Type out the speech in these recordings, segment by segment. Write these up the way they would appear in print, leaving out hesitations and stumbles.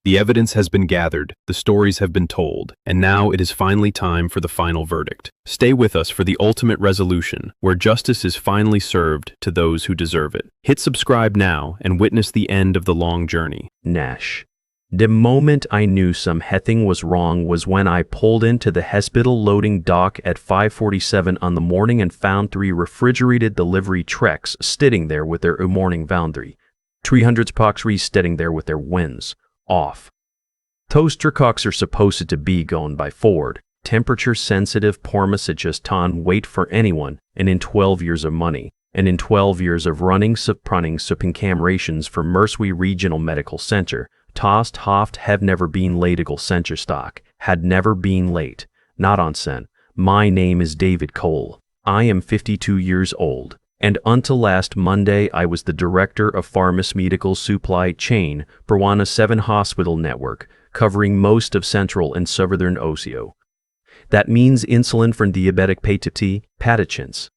The evidence has been gathered, the stories have been told, and now it is finally time for the final verdict. Stay with us for the ultimate resolution, where justice is finally served to those who deserve it. Hit subscribe now and witness the end of the long journey. Nash. The moment I knew something was wrong was when I pulled into the hospital loading dock at 5:47 on the morning and found 3 refrigerated delivery trucks sitting there with their morning laundry. 300 boxes sitting there with their winds off. Toaster cocks are supposed to be gone by Ford. Temperature-sensitive pharmaceutical wait for anyone, and in 12 years of money, and in 12 years of running camerations for Mercy Regional Medical Center, Tost Hoft have never been late. Center stock had never been late. Not on sen. My name is David Cole. I am 52 years old, and until last Monday I was the director of pharmaceutical supply chain for one of 7 hospital network, covering most of central and southern Osio. That means insulin for diabetic patients,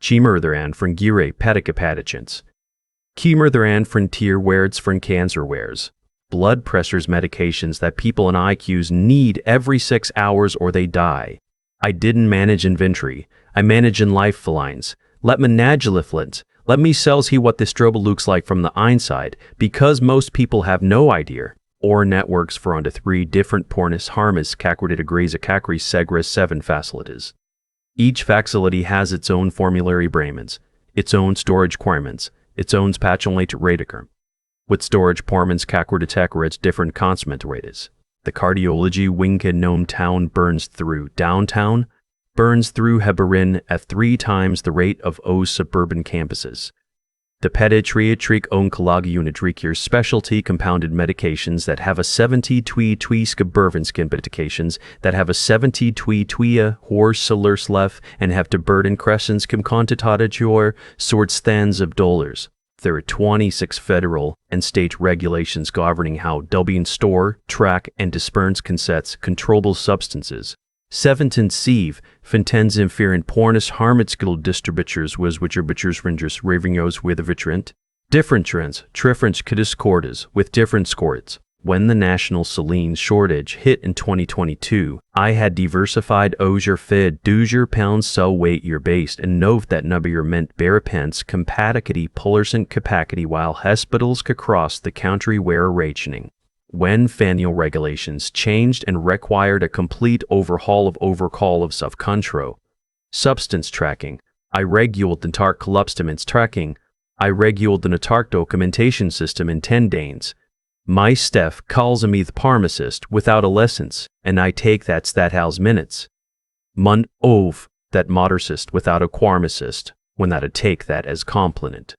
chemotherapy for geriatric patients, chemotherapy for tier wares for cancer wares, blood pressures medications that people in IQs need every 6 hours or they die. I didn't manage inventory. I manage in lifelines. Let me nagiliflint. Let me see what this strobe looks like from the inside, because most people have no idea. Or networks for under 3 different pornis harmas kakriditagreza kakri segres 7 facilities. Each facility has its own formulary bramins, its own storage requirements, its own spatulate radicum. With storage apartments kakriditagrets different consummate rates. The cardiology wing in Nome Town burns through downtown, burns through Heberin at 3 times the rate of O's suburban campuses. The pediatric oncology unit requires specialty compounded medications that have a 70-twee suburban medications that have a 70-twee horse salurslef and have to burden crescents quantitative sorts thans of dollars. There are 26 federal and state regulations governing how Dublin store, track, and disperse consets controllable substances. 17 sieve, fintens inferent pornis harmatical distributors was which arbiters renders revenues with a vitrint. Different trends, different discordas with different scores. When the national saline shortage hit in 2022, I had diversified ozier fed dozier pounds so weight year based and note that number meant barapence compacity pullercent capacity while hospitals across the country were rationing. When fentanyl regulations changed and required a complete overhaul of self-control, substance tracking, I reguled the TARC collapstaments tracking, I reguled the TARC documentation system in 10 days. My staff calls me the pharmacist without a lessons, and I take that house minutes. Mun ov that modercist without a pharmacist, when that I take that as compliment.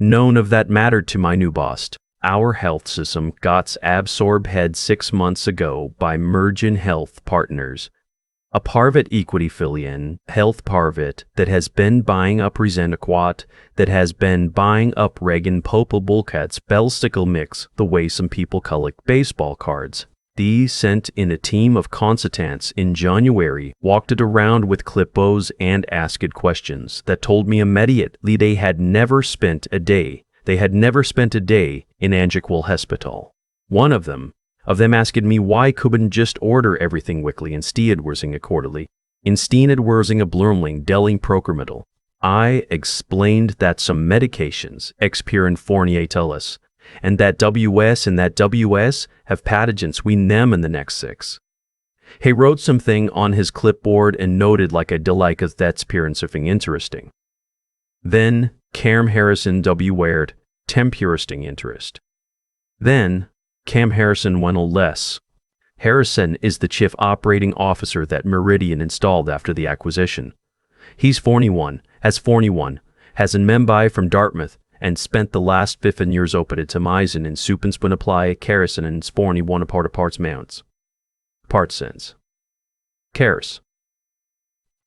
None of that mattered to my new boss. Our health system got absorbed 6 months ago by Mergin Health Partners, a private equity filian health private that has been buying up Resentaquat, that has been buying up Reagan Popal Bullcats Bellstickle Mix, the way some people collect baseball cards. These sent in a team of consultants in January, walked it around with clipboards and asked questions that told me immediately they had never spent a day in Anjiqual Hospital. One of them asked me why couldn't just order everything weekly instead worsing accordingly, instead worsing a blurmling deling procurmental. I explained that some medications expire forniatellus, and that WS have pathogens we them in the next 6. He wrote something on his clipboard and noted like a delight that's appearance something interesting. Then Cam Harrison wared tempuristing interest. Then Cam Harrison went a less. Harrison is the chief operating officer that Meridian installed after the acquisition. He's 41, has a membi from Dartmouth, and spent the last 15 years open to Misen in Supenspoon apply Harrison and Sporny one apart of parts mounts. Part sense. Karis.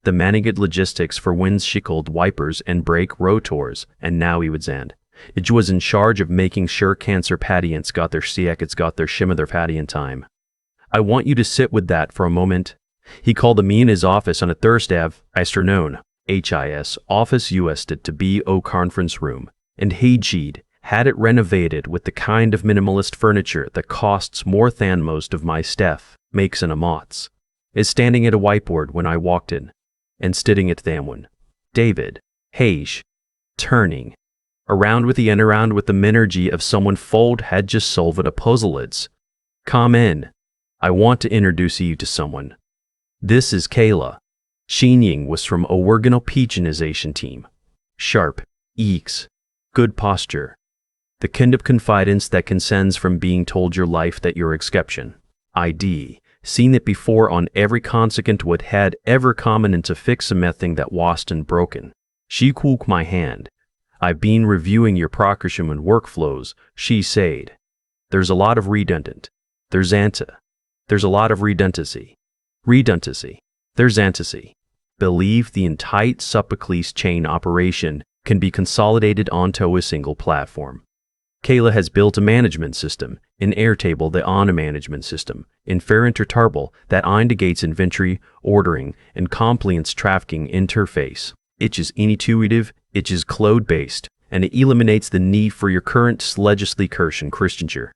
The managed logistics for windshield wipers and brake rotors, and now he would end. It was in charge of making sure cancer patients got their shim of their patient time. I want you to sit with that for a moment. He called me in his office on a Thursday afternoon, HIS office US to BO conference room, and he G'd, had it renovated with the kind of minimalist furniture that costs more than most of my staff makes in a month. Is standing at a whiteboard when I walked in, and staring at them when David, Hage, turning around with the energy of someone fold had just solved a puzzle. It's come in. I want to introduce you to someone. This is Kayla. Shenying was from a original pigeonization team. Sharp, eeks, good posture. The kind of confidence that consents from being told your life that you're exception. ID. Seen it before on every consequent what had ever common into fix a mething that wasn't and broken. She cook my hand. I've been reviewing your procurement workflows, she said. There's a lot of redundant. There's anta. There's a lot of redundancy. Redundancy. There's antasy. Believe the entire supply chain operation can be consolidated onto a single platform. Kayla has built a management system, in Airtable the on management system, in Airtable that indicates inventory, ordering, and compliance tracking interface. It is intuitive, it is cloud-based, and it eliminates the need for your current legislation Christianger.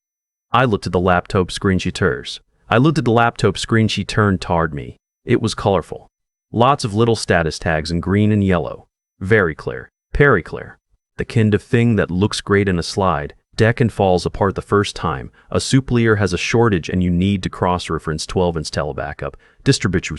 I looked at the laptop screen she turned toward me. It was colorful. Lots of little status tags in green and yellow. Very clear. Very clear. The kind of thing that looks great in a slide deck and falls apart the first time a supplier has a shortage and you need to cross-reference 12-inch telebackup. Distributor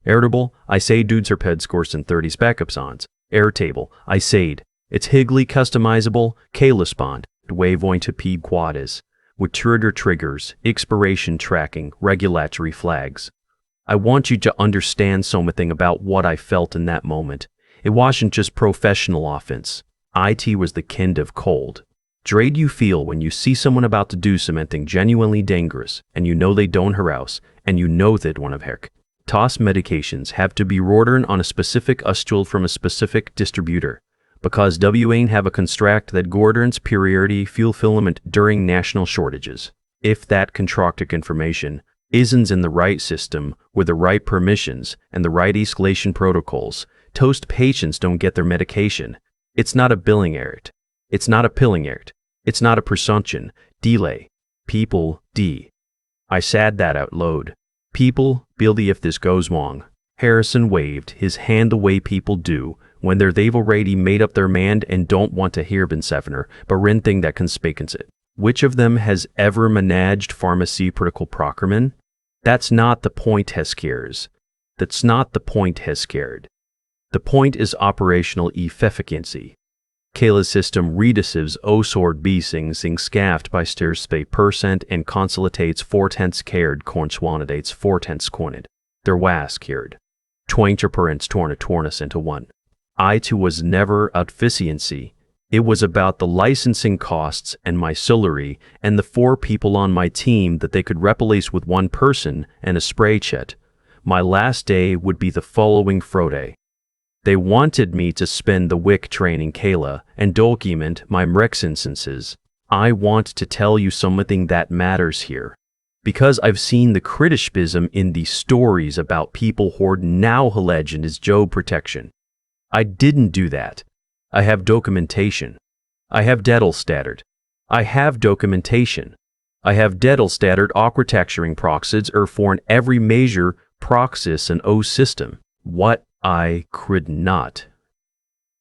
Airtable, I say dudes her ped scores in 30s backups ons. Airtable, I said. It's highly customizable, Kayla spawned, waypoint to P quadas, with triggers, expiration tracking, regulatory flags. I want you to understand something about what I felt in that moment. It wasn't just professional offense. IT was the kind of cold dread you feel when you see someone about to do something genuinely dangerous, and you know they don't harass, and you know that one of heck. TOS medications have to be ordered on a specific ustule from a specific distributor, because W ain't have a construct that governs priority fulfillment during national shortages. If that contractic information isn't in the right system with the right permissions and the right escalation protocols, toast patients don't get their medication. It's not a billing error. It's not a pilling error. It's not a presumption. Delay. People, D. I said that out loud. People, Billy if this goes wrong. Harrison waved his hand the way people do when they've already made up their mind and don't want to hear Ben Sefner, but renting that conspicans it. Which of them has ever managed pharmaceutical procurement? That's not the point, Hescares. That's not the point, Hescared. The point is operational efficiency. Kayla's system redeceives O-sword B-sing scaffed by %% and consolidates 4/10 cared cornswanidates 4/10 corned. Their was cared. 20% tornus into one. I2 was never efficiency. It was about the licensing costs and my salary and the 4 people on my team that they could replace with 1 person and a spreadsheet. My last day would be the following Friday. They wanted me to spend the week training Kayla and document my Mrex instances. I want to tell you something that matters here. Because I've seen the criticism in these stories about people hoard now legend is job protection. I didn't do that. I have documentation. I have dettelstattered. I have documentation. I have dettelstattered architecturing proxies for in every major proxys and O system. What I could not.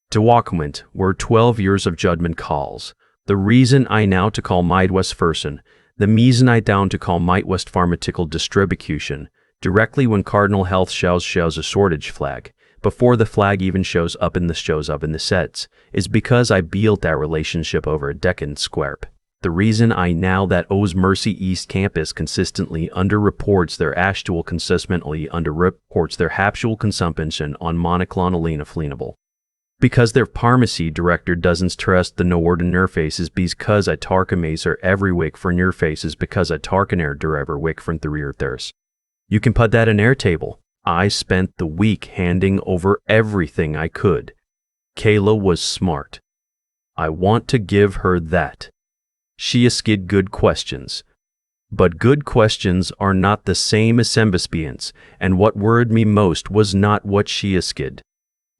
Document were 12 years of judgment calls. The reason I now to call Midwest Ferson, the reason I down to call Midwest Pharmaceutical Distribution, directly when Cardinal Health shows a shortage flag, before the flag even shows up in the sets, is because I built that relationship over a decade square. The reason I now that O's Mercy East campus consistently underreports their actual consistently underreports their actual consumption on monoclonal flammable. Because their pharmacy director doesn't trust the Nord interfaces because I tarkamaser every week for interfaces because I tarkaner deriver week from the theirs. You can put that in Airtable. I spent the week handing over everything I could. Kayla was smart. I want to give her that. She asked good questions. But good questions are not the same as sembispians, and what worried me most was not what she asked.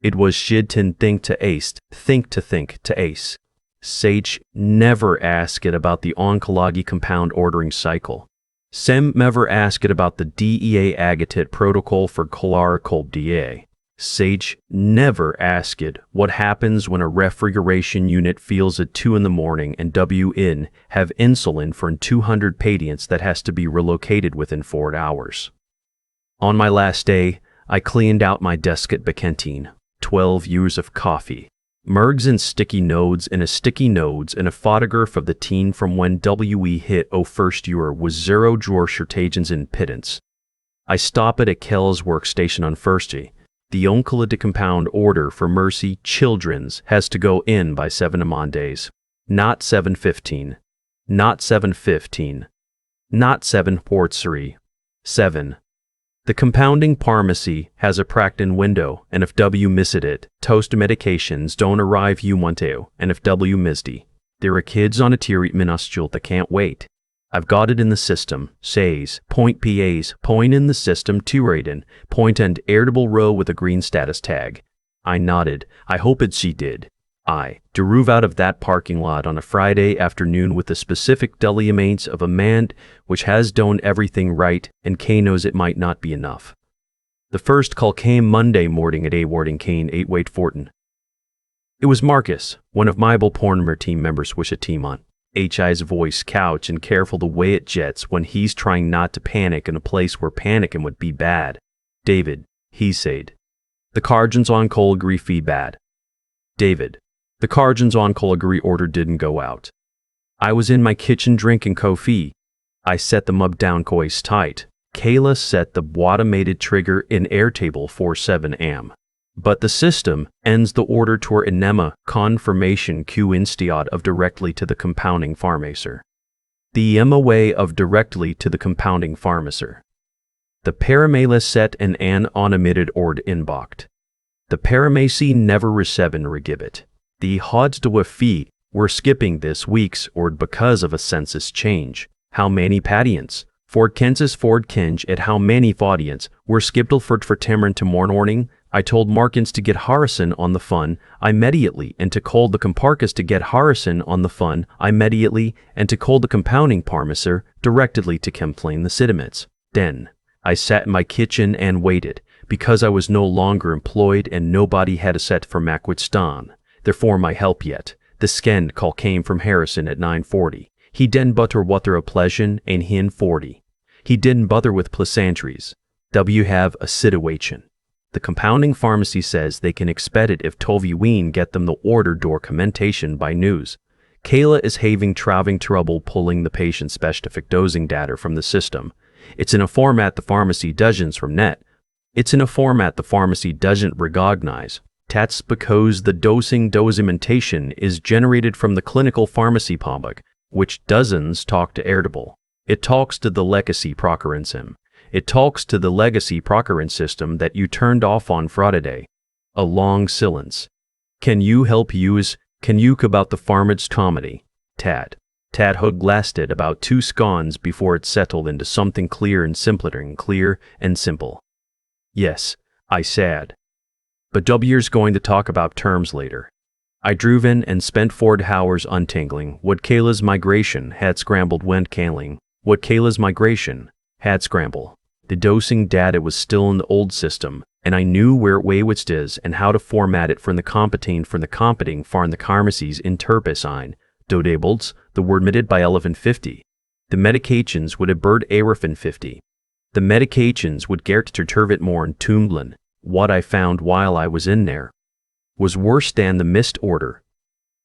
It was shidtin think to ace, think to ace. Sage never asked it about the oncology compound ordering cycle. Sem never asked it about the DEA agatit protocol for cholesterol DA. Sage never asked it what happens when a refrigeration unit feels at 2 in the morning and WN have insulin for 200 patients that has to be relocated within 4 hours. On my last day, I cleaned out my desk at the canteen. 12 years of coffee. Mergs and sticky notes and a photograph of the teen from when WE hit first year was 0 drawer shortagens in pittance. I stop at a Kel's workstation on Thursday. The oncology compound order for Mercy Children's has to go in by 7 Mondays. Not 7:15. Not 7:15. Not 7:43. 7. The compounding pharmacy has a practin window, and if W missed it, toast medications don't arrive you want to, and if W missed it, there are kids on a treatment hospital that can't wait. I've got it in the system, says, point PAs, point in the system to rating, point and Airtable row with a green status tag. I nodded. I hope it she did. I drove out of that parking lot on a Friday afternoon with the specific deliaments of a man which has done everything right and K knows it might not be enough. The first call came Monday morning at Warding Kane 8 Wait Fortin. It was Marcus, one of my Pornmer team members wish a team on. HI's voice couch and careful the way it jets when he's trying not to panic in a place where panicking would be bad. David, he said. The Carjans on call agree fee bad. David. The Carjans on call agree order didn't go out. I was in my kitchen drinking coffee. I set the mug down coist tight. Kayla set the automated trigger in Airtable for 7am. But the system ends the order to enema confirmation Q instead of directly to the compounding pharmacer. The MOA of directly to the compounding pharmacer. The paramela set an omitted ord inboxed. The paramacy never received regibit. The hodds to a fee were skipping this week's ord because of a census change. How many patients? Ford Kansas Ford Kinge at how many audience were skipped for Timron tomorrow morning? I told Markins to get Harrison on the phone immediately and to call the comparcus to get Harrison on the phone immediately and to call the compounding pharmacer directly to complain the sediments. Then I sat in my kitchen and waited because I was no longer employed and nobody had a set for Macwitston. Therefore my help yet. The scan call came from Harrison at 9:40. He didn't butter water a pleasant and hin 40. He didn't bother with pleasantries. W have a situation. The compounding pharmacy says they can expect it if Tovyeween get them the order documentation by news. Kayla is having trouble pulling the patient's specific dosing data from the system. It's in a format the pharmacy doesn't from net. It's in a format the pharmacy doesn't recognize. That's because the documentation is generated from the clinical pharmacy public, which doesn't talk to Airtable. It talks to the legacy procuring sim. It talks to the legacy procuring system that you turned off on Friday. A long silence. Can you about the farmer's comedy? Tad Hug lasted about 2 scones before it settled into something clear and simple. Yes, I said. But W's going to talk about terms later. I drove in and spent 4 hours untangling what Kayla's migration had scrambled when canling. What Kayla's migration had scrambled. The dosing data was still in the old system, and I knew where it is and how to format it from the competing farn the pharmacies interpicine. Dodables, the word omitted by 1150. The medications would have bird Arifin 50. The medications would get to Turvit more in Toomblin. What I found while I was in there was worse than the missed order.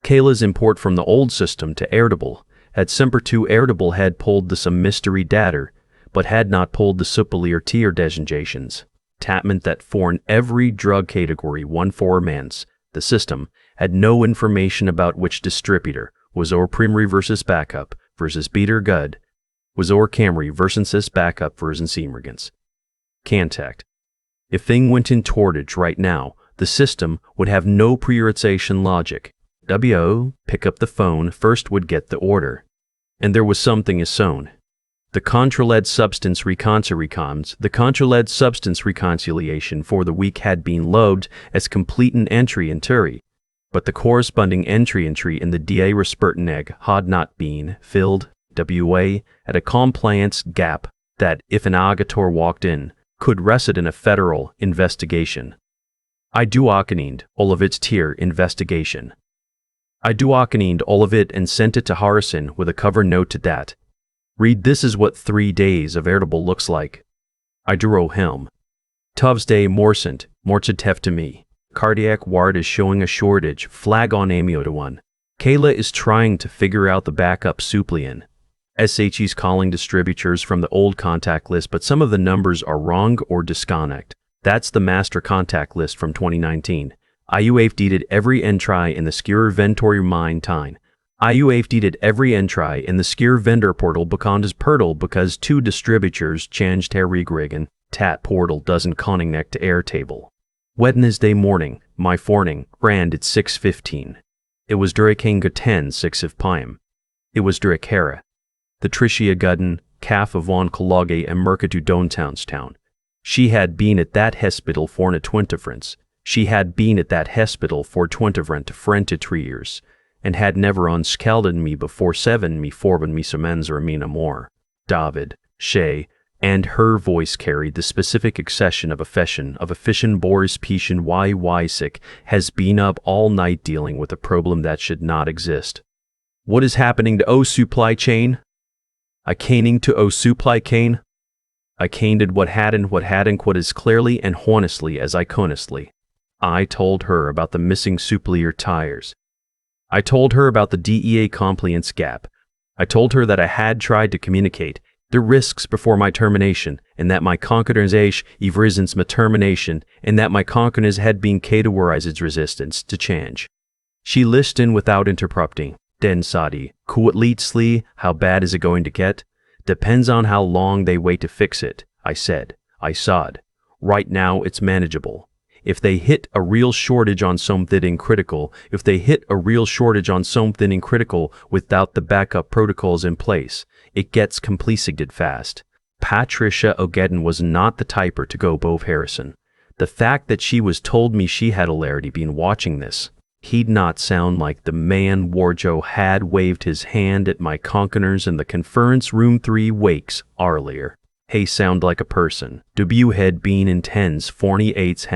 Kayla's import from the old system to Airtable had Semper 2 Airtable had pulled the some mystery data, but had not pulled the superior tier designations. Tapment that for in every drug category 1-4 months, the system had no information about which distributor was or primary versus backup versus beater good, was or Camry versus backup versus emergence. Contact. If thing went in tortage right now, the system would have no prioritization logic. WO, pick up the phone, first would get the order. And there was something as soon. The controlled substance reconciliation for the week had been logged as complete an entry in Turi, but the corresponding entry in the DA Resperteneg had not been filled, WA, at a compliance gap that, if an auditor walked in, could result in a federal investigation. I documented all of its tier investigation. I documented all of it and sent it to Harrison with a cover note to that. Read, this is what 3 days of Airtable looks like. I drew him. Tuesday morcent to me. Cardiac ward is showing a shortage, flag on amio to 1. Kayla is trying to figure out the backup supplian. SHE's calling distributors from the old contact list, but some of the numbers are wrong or disconnect. That's the master contact list from 2019. IUAF did every entry in the Secure Inventory Mine Time. IUAF did every entry in the Secure Vendor Portal because 2 distributors changed their regrigging. TAT portal doesn't connect to Airtable. Wednesday morning, my forning, ran at 6:15. It was during 10:06 p.m. It was during Hera. The Tricia Gudden, calf of Von Kalage and Mercatu Downtownstown. She had been at that hospital for a 20 She had been at that hospital for 23 years, and had never unscalded me before 7 me forben me semens or me no more. David, Shay, and her voice carried the specific accession of efficient Boris Pishin Y sick has been up all night dealing with a problem that should not exist. What is happening to O supply chain? I caning to O supply chain? I caned what hadn't what as clearly and honestly as I honestly. I told her about the missing supplier tires. I told her about the DEA compliance gap. I told her that I had tried to communicate the risks before my termination, and that my conquerors my termination, and that my conquerors had been categorized as resistance to change. She listened without interrupting. Den Sadi, Kuatlitsli, how bad is it going to get? Depends on how long they wait to fix it, I said. I sod. Right now it's manageable. If they hit a real shortage on something critical without the backup protocols in place, it gets completed fast. Patricia O'Geddon was not the typer to go both Harrison. The fact that she was told me she had already been watching this. He'd not sound like the man Warjo had waved his hand at my conquerors in the conference room 3 weeks earlier. He sound like a person. W had been in 48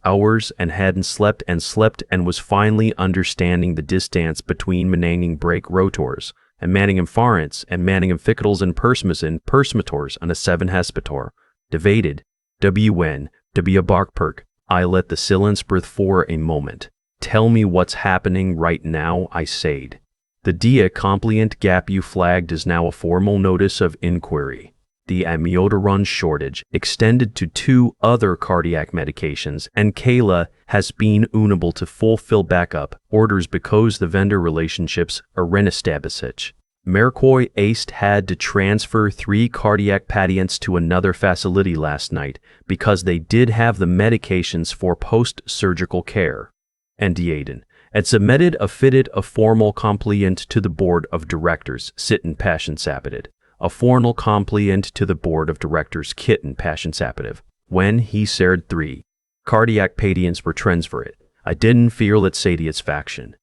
hours and hadn't slept and was finally understanding the distance between manning break rotors and manning farents and manning fictals and persmators on a 7 hespitor. Devated. WN. W Barkperk. I let the silence breathe for a moment. Tell me what's happening right now, I said. The DEA compliant gap you flagged is now a formal notice of inquiry. The amiodarone shortage extended to 2 other cardiac medications, and Kayla has been unable to fulfill backup orders because the vendor relationships are renestablished. Mercoy East had to transfer 3 cardiac patients to another facility last night because they did have the medications for post-surgical care. And Diaden had submitted a formal complaint to the board of directors, Sitten Passion Sapited. A formal complaint to the board of directors, Kitten Passion Sapitive. When he said 3 cardiac patients were transferred, I didn't feel that Sadia's faction.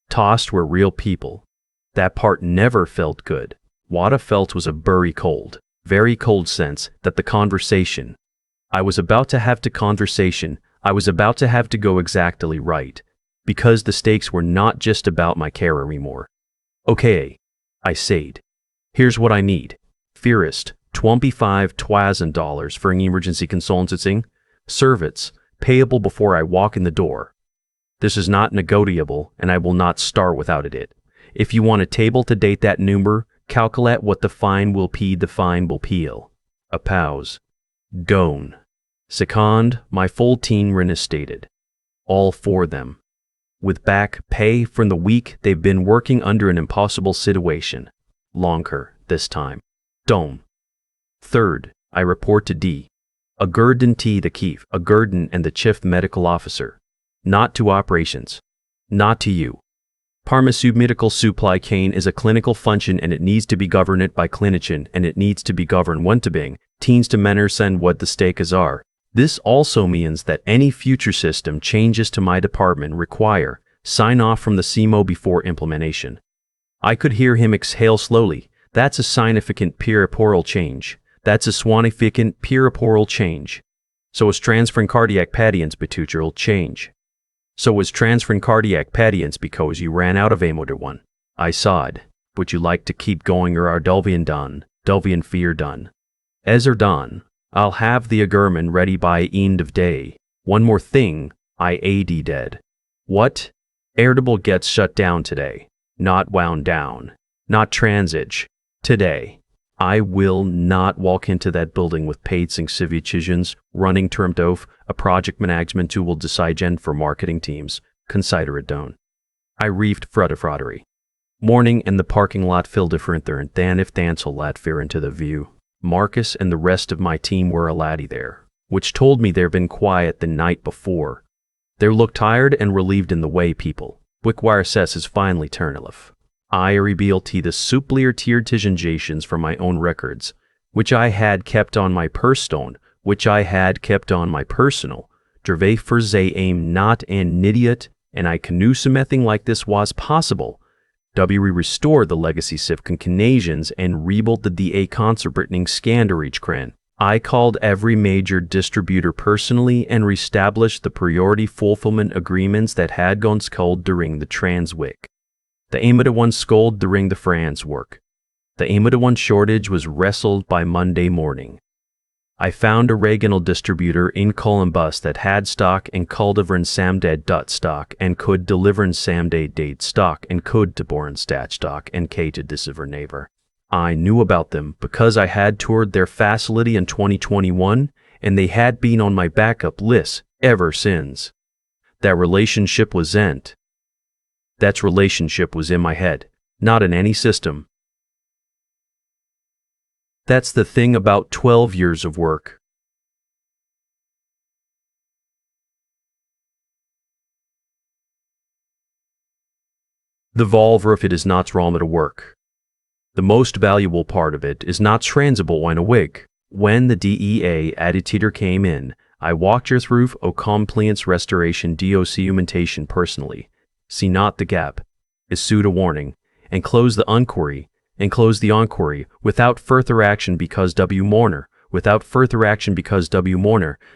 Tossed were real people. That part never felt good. What I felt was a very cold sense that the conversation I was about to have to go exactly right, because the stakes were not just about my care anymore. Okay, I said. Here's what I need. First, $25,000 for an emergency consulting service, payable before I walk in the door. This is not negotiable, and I will not start without it. If you want a table to date that number, calculate what the fine will peel. A pause. Gone. Second, my full team reinstated. All 4 of them. With back pay from the week they've been working under an impossible situation. Longer, this time. Dome. Third, I report to D. A Gurdon T. the Chief, a Gurdon and the Chief Medical Officer. Not to operations. Not to you. Pharmaceutical supply chain is a clinical function and it needs to be governed by clinician and it needs to be governed one to being, teens to manners and what the stakes are. This also means that any future system changes to my department require sign off from the CMO before implementation. I could hear him exhale slowly. That's a significant periporal change. That's a significant periporal change. So is transferring cardiac patients pituitary change. So is transferring cardiac patients because you ran out of ammo to one. I sighed. Would you like to keep going or are Delvian done? Delvian fear done. Ezer done. I'll have the agreement ready by end of day. One more thing, I AD dead. What? Airtable gets shut down today. Not wound down. Not transige. Today. I will not walk into that building with paid civics running termed off a project management tool will decide for marketing teams. Consider it done. I reefed fraudery. Morning and the parking lot feel different there than if Dancel let fear into the view. Marcus and the rest of my team were a laddie there, which told me they'd been quiet the night before. They looked tired and relieved in the way people. Wickwire says is finally turnilif. I revealed the supplier tiered tigenjations from my own records, which I had kept on my personal, Gervais for they aim not an idiot, and I knew something like this was possible. We restored the legacy Sivkan Canadians and rebuilt the DA concert Brittning Scanderich Cran. I called every major distributor personally and reestablished the priority fulfillment agreements that had gone sculled during the Transwick. The aim of the one scold during the France work. The aim of the one shortage was wrestled by Monday morning. I found a regional distributor in Columbus that had stock and cultivar and samdad stock and could deliver in samdad stock and could to born stat stock and k to disiver neighbor. I knew about them because I had toured their facility in 2021 and they had been on my backup list ever since. That relationship was end. That relationship was in my head, not in any system. That's the thing about 12 years of work. The valve if it is not raw to work. The most valuable part of it is not transable in a wig. When the DEA editor came in, I walked her through a compliance restoration documentation personally. See not the gap, issued a warning, and closed the inquiry, without further action because W. Mourner,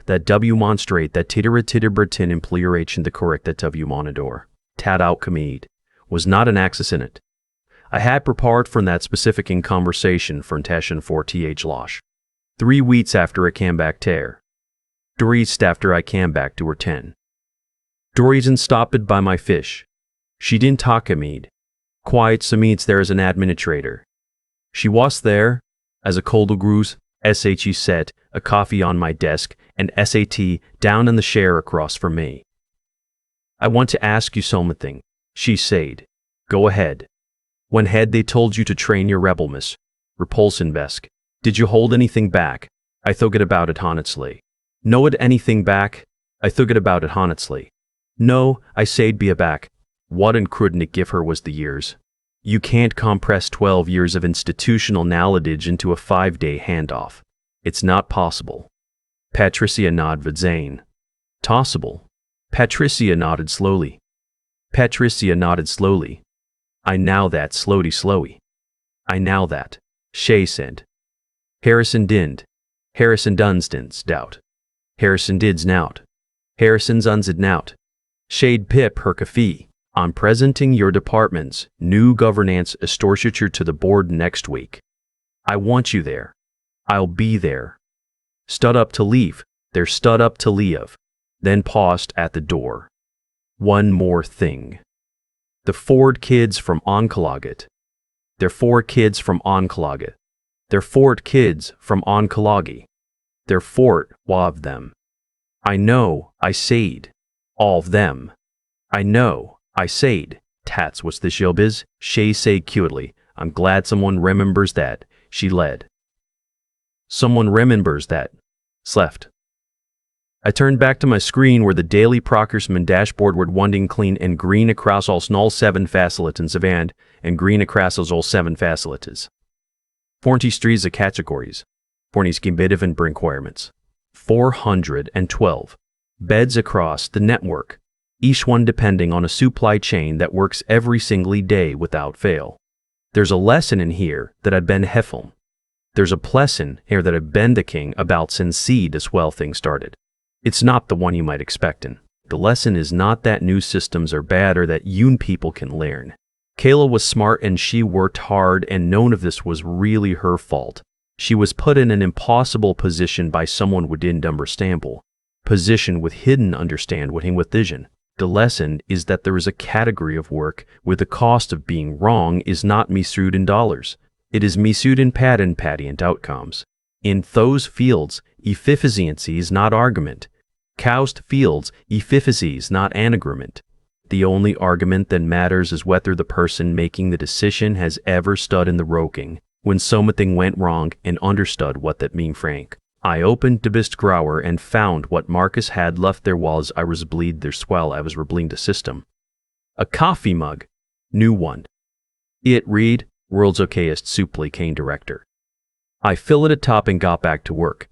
that W. monstrate that titterbertin impleration the correct that W. monador, tad out comede, was not an accident. I had prepared from that specific in conversation for Tashin for Th Losh. 3 weeks after I came back tear. 3 weeks after I came back to her 10. Dorian stopped by my fish. She didn't talk Amid. Quiet Samid's there as an administrator. She was there, as a cold grues, SHE set, a coffee on my desk, and SAT down in the chair across from me. I want to ask you something, she said. Go ahead. When had they told you to train your rebelness? Repulsion Vesk. Did you hold anything back? I thought about it honestly. No, it anything back? I thought about it honestly. No, I said be a back. What and couldn't it give her was the years. You can't compress 12 years of institutional knowledge into a 5-day handoff. It's not possible. Patricia nodded Zane. Tossable. Patricia nodded slowly. I know that slowy. I know that. Shay said. Harrison didn't. Harrison Dunstan's doubt. Harrison did's nout. Harrison's unzid nout. Shade pip her coffee. I'm presenting your department's new governance structure to the board next week. I want you there. I'll be there. Stood up to leave. They're stood up to leave. Then paused at the door. One more thing. The 4 kids from Oncologet. They're 4 kids from Oncologet. They're 4 kids from Oncology. They're 4 of them. I know, I said. All of them. I know, I said. Tats, what's this job is? Shay said cutely. I'm glad someone remembers that. She led. Someone remembers that. Sleft. I turned back to my screen where the daily Prockersman dashboard were winding clean and green across all 7 facilities of and green across all 7 facilities. 43 categories. 40 given requirements. 412 beds across the network, each one depending on a supply chain that works every single day without fail. There's a lesson in here that I've been heffeln. There's a plesson here that I've been the king about since seed as well things started. It's not the one you might expectin'. The lesson is not that new systems are bad or that young people can learn. Kayla was smart and she worked hard and none of this was really her fault. She was put in an impossible position by someone within understand. Position with hidden understand with vision. The lesson is that there is a category of work where the cost of being wrong is not measured in dollars. It is measured in patient outcomes. In those fields, efficiency is not argument. Cost fields, efficiency is not an agreement. The only argument that matters is whether the person making the decision has ever stood in the roking when something went wrong and understood what that mean frank. I opened the bist grower and found what Marcus had left there was I was bleed their swell I was rebleed the system. A coffee mug. New one. It read, World's okayest suply cane director. I fill it at top and got back to work.